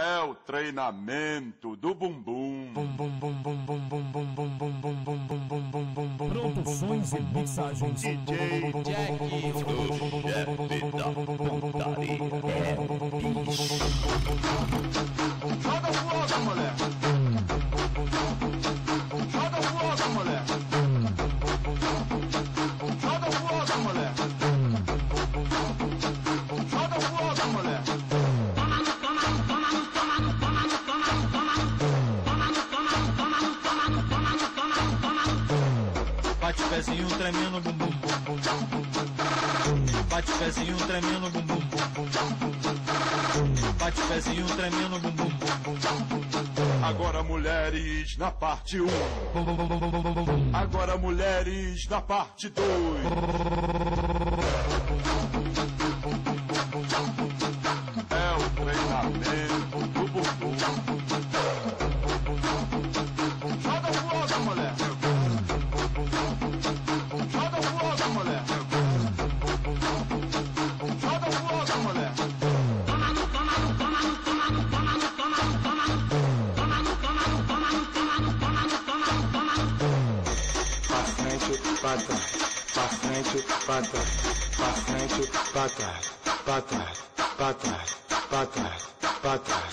É o treinamento do bumbum. Produções e mixagens DJ Jack, o chefe da pontaria. Joga fogo, moleque. Joga fogo, moleque. Joga fogo, moleque. Joga fogo, moleque. Bate pezinho tremendo, bum bum bum bum bum. Bate pezinho tremendo, bum bum bum bum bum. Bate pezinho tremendo, bum bum bum bum. Agora mulheres na parte 1. Agora mulheres na parte 2. É o treinamento do bumbum. Joga fogo, moleque. Joga fogo, moleque. Joga fogo, moleque. Pra frente, pra trás, pra frente, pra trás, pra frente, pra trás, pra trás, pra trás, pra trás, pra trás.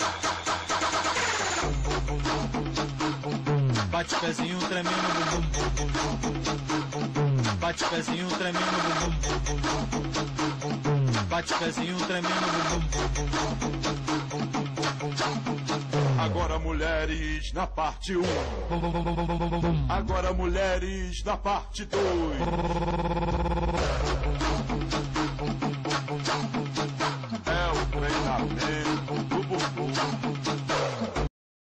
Bate pezinho tremendo, bum bum bum bum bum. Bate pezinho tremendo, bum bum bum bum bum. Bate pezinho tremendo, bum bum bum bum. Agora mulheres na parte 1. Agora mulheres na parte 2.